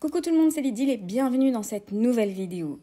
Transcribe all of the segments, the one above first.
Coucou tout le monde, c'est Lydie et bienvenue dans cette nouvelle vidéo.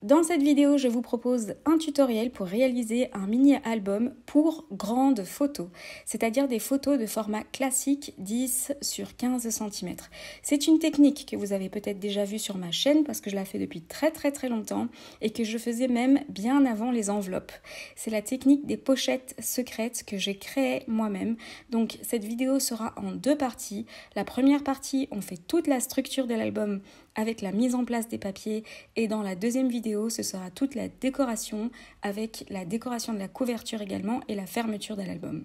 Dans cette vidéo, je vous propose un tutoriel pour réaliser un mini-album pour grandes photos, c'est-à-dire des photos de format classique 10 sur 15 cm. C'est une technique que vous avez peut-être déjà vue sur ma chaîne parce que je la fais depuis très longtemps et que je faisais même bien avant les enveloppes. C'est la technique des pochettes secrètes que j'ai créée moi-même. Donc cette vidéo sera en deux parties. La première partie, on fait toute la structure de l'album avec la mise en place des papiers, et dans la deuxième vidéo, ce sera toute la décoration avec la décoration de la couverture également et la fermeture de l'album.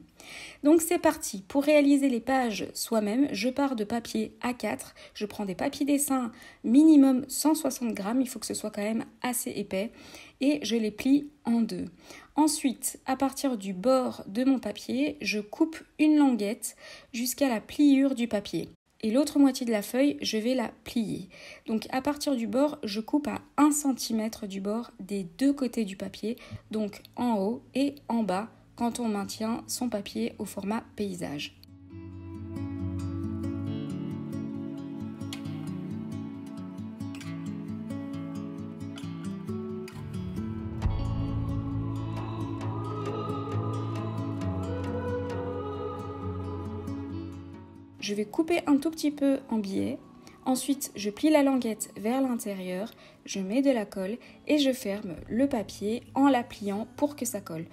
Donc c'est parti. Pour réaliser les pages soi-même, je pars de papier A4. Je prends des papiers dessins minimum 160 grammes, il faut que ce soit quand même assez épais, et je les plie en deux. Ensuite, à partir du bord de mon papier, je coupe une languette jusqu'à la pliure du papier. Et l'autre moitié de la feuille, je vais la plier. Donc à partir du bord, je coupe à 1 cm du bord des deux côtés du papier, donc en haut et en bas, quand on maintient son papier au format paysage. Je vais couper un tout petit peu en biais. Ensuite, je plie la languette vers l'intérieur, je mets de la colle et je ferme le papier en la pliant pour que ça colle.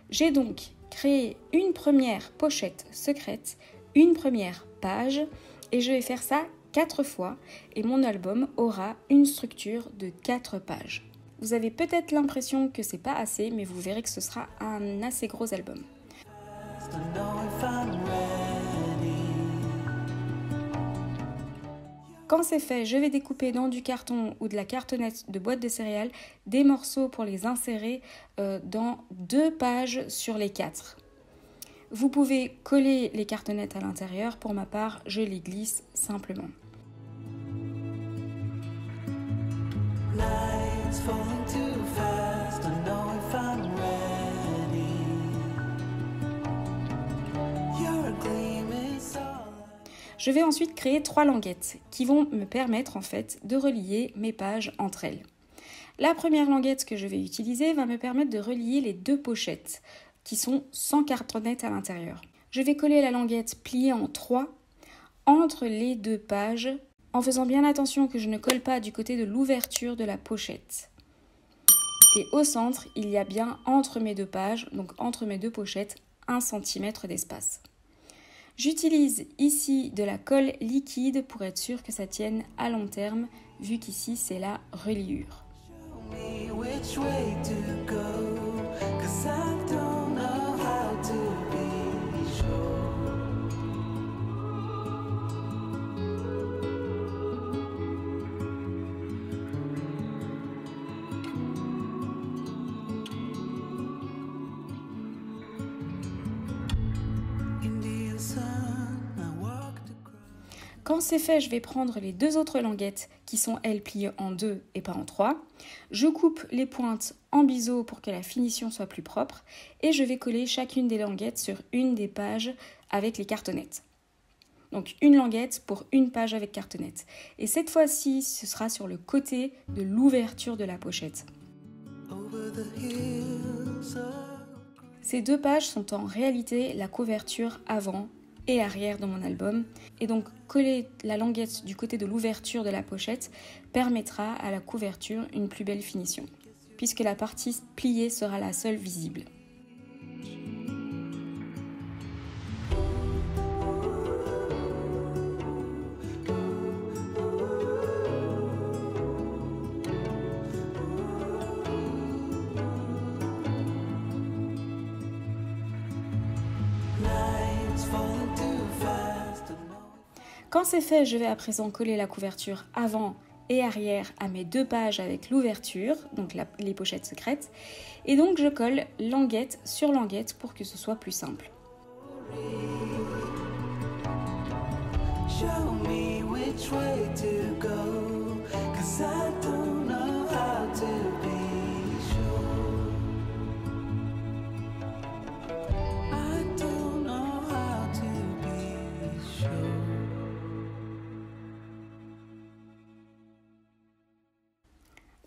J'ai donc créé une première pochette secrète, une première page, et je vais faire ça 4 fois, et mon album aura une structure de 4 pages. Vous avez peut-être l'impression que c'est pas assez, mais vous verrez que ce sera un assez gros album. Quand c'est fait, je vais découper dans du carton ou de la cartonnette de boîte de céréales des morceaux pour les insérer dans 2 pages sur les 4. Vous pouvez coller les cartonnettes à l'intérieur. Pour ma part, je les glisse simplement. Je vais ensuite créer 3 languettes qui vont me permettre en fait de relier mes pages entre elles. La première languette que je vais utiliser va me permettre de relier les 2 pochettes qui sont sans cartonnette à l'intérieur. Je vais coller la languette pliée en 3 entre les 2 pages en faisant bien attention que je ne colle pas du côté de l'ouverture de la pochette. Et au centre, il y a bien entre mes 2 pages, donc entre mes 2 pochettes, 1 cm d'espace. J'utilise ici de la colle liquide pour être sûr que ça tienne à long terme, vu qu'ici c'est la reliure. Quand c'est fait, je vais prendre les 2 autres languettes qui sont elles pliées en 2 et pas en 3. Je coupe les pointes en biseau pour que la finition soit plus propre et je vais coller chacune des languettes sur une des pages avec les cartonnettes. Donc une languette pour une page avec cartonnette. Et cette fois-ci, ce sera sur le côté de l'ouverture de la pochette. Ces 2 pages sont en réalité la couverture avant et arrière de mon album, et donc coller la languette du côté de l'ouverture de la pochette permettra à la couverture une plus belle finition, puisque la partie pliée sera la seule visible. Quand c'est fait, je vais à présent coller la couverture avant et arrière à mes 2 pages avec l'ouverture, donc les pochettes secrètes. Et donc je colle languette sur languette pour que ce soit plus simple. Show me which way to go, 'cause I don't know how to be sure. I don't know how to be sure.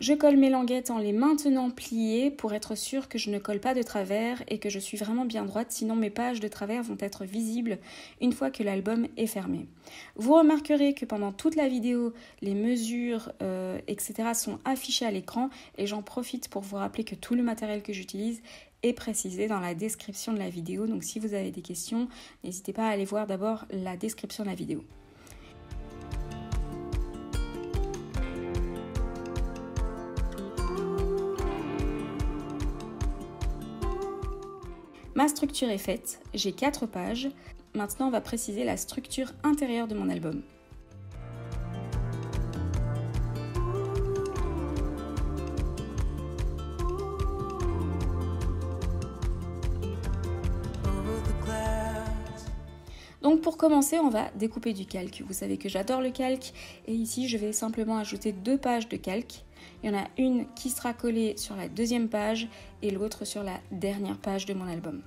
Je colle mes languettes en les maintenant pliées pour être sûre que je ne colle pas de travers et que je suis vraiment bien droite, sinon mes pages de travers vont être visibles une fois que l'album est fermé. Vous remarquerez que pendant toute la vidéo, les mesures, etc. sont affichées à l'écran et j'en profite pour vous rappeler que tout le matériel que j'utilise est précisé dans la description de la vidéo. Donc si vous avez des questions, n'hésitez pas à aller voir d'abord la description de la vidéo. Ma structure est faite, j'ai 4 pages. Maintenant, on va préciser la structure intérieure de mon album. Donc pour commencer, on va découper du calque. Vous savez que j'adore le calque et ici, je vais simplement ajouter 2 pages de calque. Il y en a une qui sera collée sur la 2e page et l'autre sur la dernière page de mon album.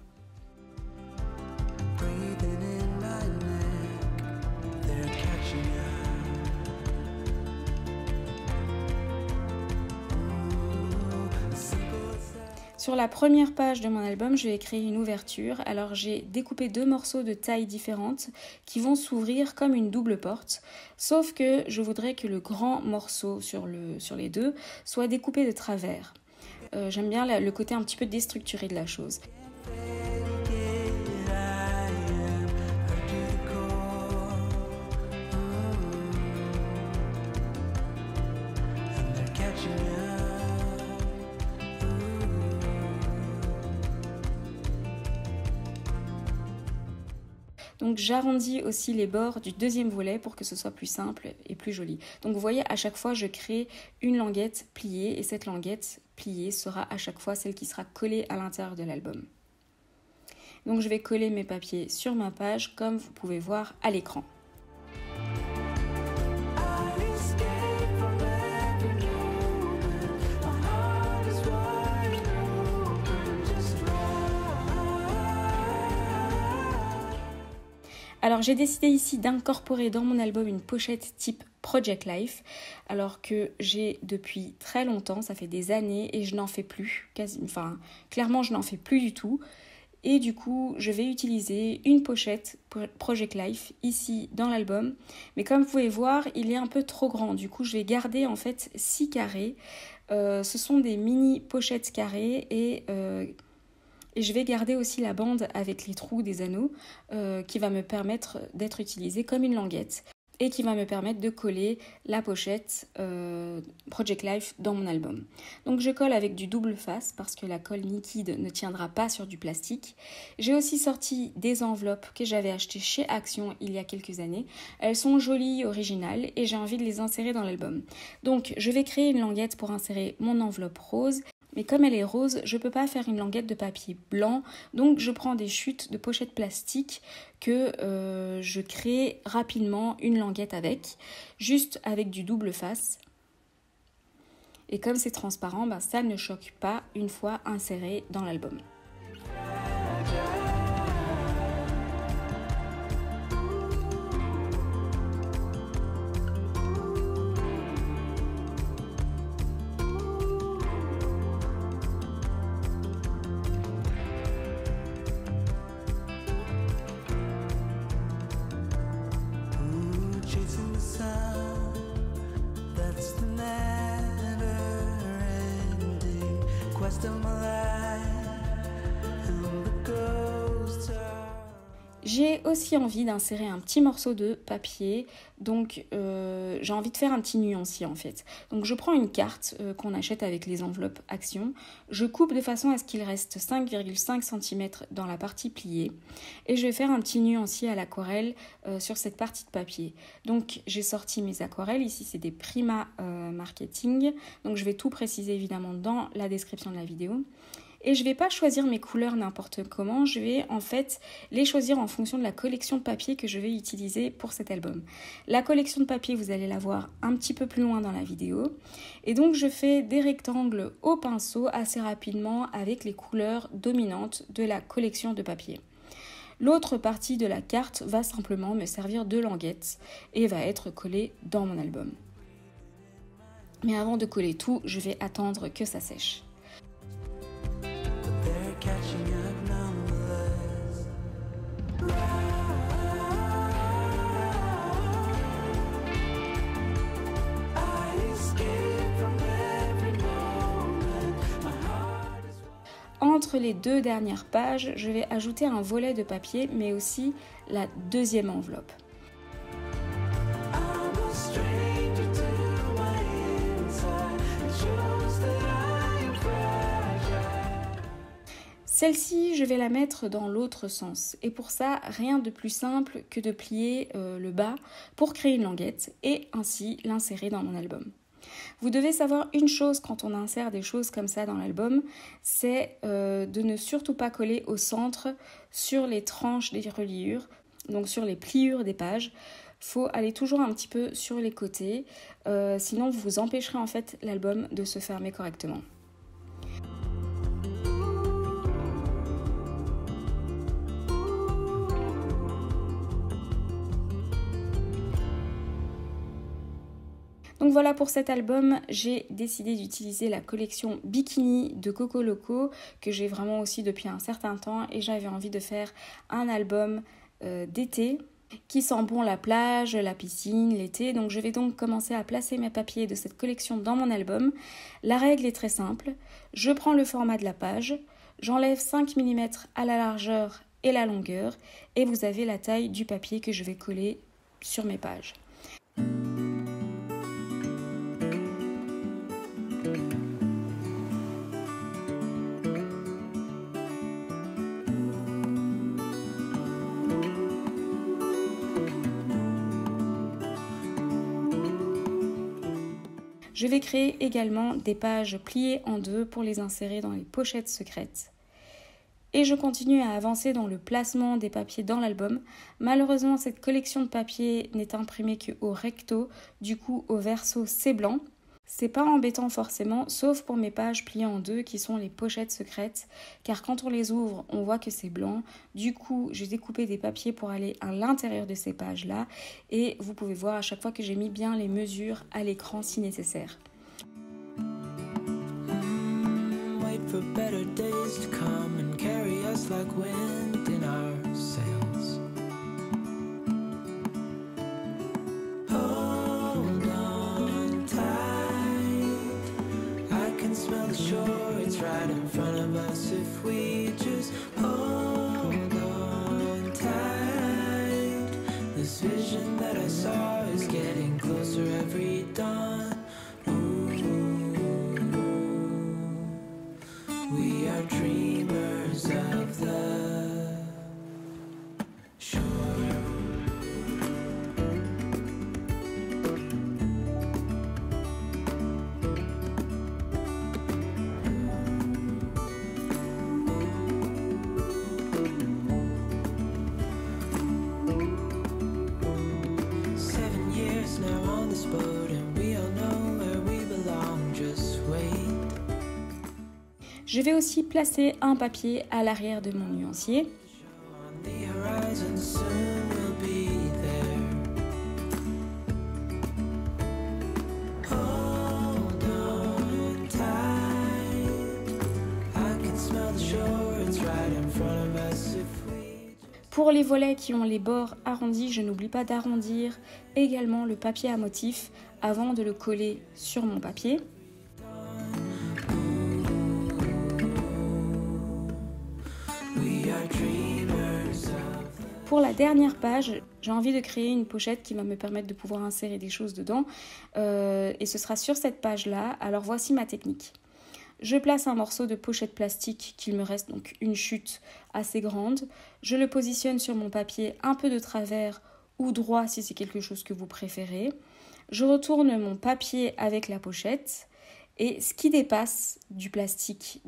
Sur la première page de mon album, je vais créer une ouverture. Alors j'ai découpé 2 morceaux de taille différentes qui vont s'ouvrir comme une double porte. Sauf que je voudrais que le grand morceau sur les 2 soit découpé de travers. J'aime bien le côté un petit peu déstructuré de la chose. Donc j'arrondis aussi les bords du 2e volet pour que ce soit plus simple et plus joli. Donc vous voyez, à chaque fois je crée une languette pliée et cette languette pliée sera à chaque fois celle qui sera collée à l'intérieur de l'album. Donc je vais coller mes papiers sur ma page comme vous pouvez voir à l'écran. Alors j'ai décidé ici d'incorporer dans mon album une pochette type Project Life, alors que j'ai depuis très longtemps, ça fait des années et je n'en fais plus, clairement je n'en fais plus du tout. Et du coup, je vais utiliser une pochette Project Life ici dans l'album. Mais comme vous pouvez voir, il est un peu trop grand. Du coup, je vais garder en fait 6 carrés. Ce sont des mini pochettes carrées et je vais garder aussi la bande avec les trous des anneaux qui va me permettre d'être utilisée comme une languette et qui va me permettre de coller la pochette Project Life dans mon album. Donc je colle avec du double face parce que la colle liquide ne tiendra pas sur du plastique. J'ai aussi sorti des enveloppes que j'avais achetées chez Action il y a quelques années. Elles sont jolies, originales et j'ai envie de les insérer dans l'album. Donc je vais créer une languette pour insérer mon enveloppe rose. Mais comme elle est rose, je ne peux pas faire une languette de papier blanc, donc je prends des chutes de pochettes plastiques que je crée rapidement une languette avec, juste avec du double face. Et comme c'est transparent, ça ne choque pas une fois inséré dans l'album. J'ai aussi envie d'insérer un petit morceau de papier, donc j'ai envie de faire un petit nuancier en fait. Donc je prends une carte qu'on achète avec les enveloppes Action, je coupe de façon à ce qu'il reste 5,5 cm dans la partie pliée et je vais faire un petit nuancier à l'aquarelle sur cette partie de papier. Donc j'ai sorti mes aquarelles, ici c'est des Prima Marketing, donc je vais tout préciser évidemment dans la description de la vidéo. Et je ne vais pas choisir mes couleurs n'importe comment, je vais en fait les choisir en fonction de la collection de papier que je vais utiliser pour cet album. La collection de papier, vous allez la voir un petit peu plus loin dans la vidéo. Et donc je fais des rectangles au pinceau assez rapidement avec les couleurs dominantes de la collection de papier. L'autre partie de la carte va simplement me servir de languette et va être collée dans mon album. Mais avant de coller tout, je vais attendre que ça sèche. Entre les deux dernières pages, je vais ajouter un volet de papier, mais aussi la deuxième enveloppe. Celle-ci, je vais la mettre dans l'autre sens. Et pour ça, rien de plus simple que de plier le bas pour créer une languette et ainsi l'insérer dans mon album. Vous devez savoir une chose quand on insère des choses comme ça dans l'album, c'est de ne surtout pas coller au centre sur les tranches des reliures, donc sur les pliures des pages. Il faut aller toujours un petit peu sur les côtés, sinon vous empêcherez en fait l'album de se fermer correctement. Donc voilà pour cet album, j'ai décidé d'utiliser la collection Bikini de Coco Loco que j'ai vraiment aussi depuis un certain temps et j'avais envie de faire un album d'été qui sent bon la plage, la piscine, l'été. Donc je vais donc commencer à placer mes papiers de cette collection dans mon album. La règle est très simple, je prends le format de la page, j'enlève 5 mm à la largeur et la longueur et vous avez la taille du papier que je vais coller sur mes pages. Je vais créer également des pages pliées en deux pour les insérer dans les pochettes secrètes. Et je continue à avancer dans le placement des papiers dans l'album. Malheureusement, cette collection de papiers n'est imprimée qu'au recto, du coup au verso c'est blanc. C'est pas embêtant forcément, sauf pour mes pages pliées en deux qui sont les pochettes secrètes, car quand on les ouvre, on voit que c'est blanc. Du coup, j'ai découpé des papiers pour aller à l'intérieur de ces pages-là, et vous pouvez voir à chaque fois que j'ai mis bien les mesures à l'écran si nécessaire. It's right in front of us if we just hold on tight. This vision that I saw is getting closer every dawn. Ooh, we are dreamers of the shore. Je vais aussi placer un papier à l'arrière de mon nuancier. Pour les volets qui ont les bords arrondis, je n'oublie pas d'arrondir également le papier à motif avant de le coller sur mon papier. pour la dernière page, j'ai envie de créer une pochette qui va me permettre de pouvoir insérer des choses dedans. Et ce sera sur cette page-là. Alors voici ma technique. Je place un morceau de pochette plastique qu'il me reste, donc une chute assez grande. Je le positionne sur mon papier un peu de travers ou droit si c'est quelque chose que vous préférez. Je retourne mon papier avec la pochette et ce qui dépasse du plastique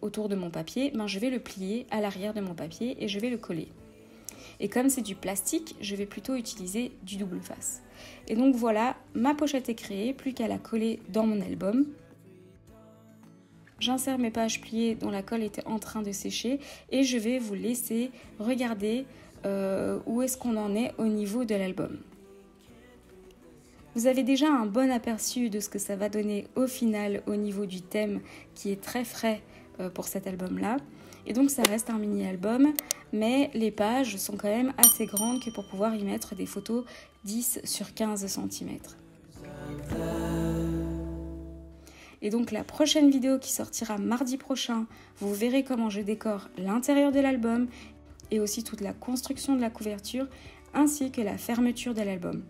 autour de mon papier, je vais le plier à l'arrière de mon papier et je vais le coller. Et comme c'est du plastique, je vais plutôt utiliser du double face. Et donc voilà, ma pochette est créée, plus qu'à la coller dans mon album. J'insère mes pages pliées dont la colle était en train de sécher et je vais vous laisser regarder où est-ce qu'on en est au niveau de l'album. Vous avez déjà un bon aperçu de ce que ça va donner au final au niveau du thème qui est très frais pour cet album-là. Et donc ça reste un mini-album, mais les pages sont quand même assez grandes que pour pouvoir y mettre des photos 10 sur 15 cm. Et donc la prochaine vidéo qui sortira mardi prochain, vous verrez comment je décore l'intérieur de l'album et aussi toute la construction de la couverture ainsi que la fermeture de l'album.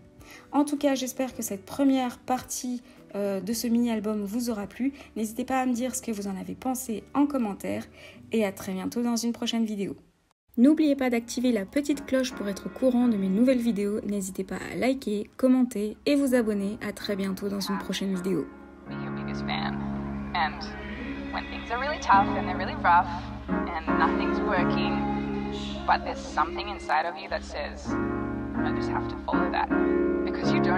En tout cas, j'espère que cette première partie de ce mini-album vous aura plu. N'hésitez pas à me dire ce que vous en avez pensé en commentaire et à très bientôt dans une prochaine vidéo. N'oubliez pas d'activer la petite cloche pour être au courant de mes nouvelles vidéos. N'hésitez pas à liker, commenter et vous abonner. À très bientôt dans une prochaine vidéo. Your biggest fan. And when things are really tough and they're really rough and nothing's working, but there's something inside of you that says, I just have to follow that. Because you don't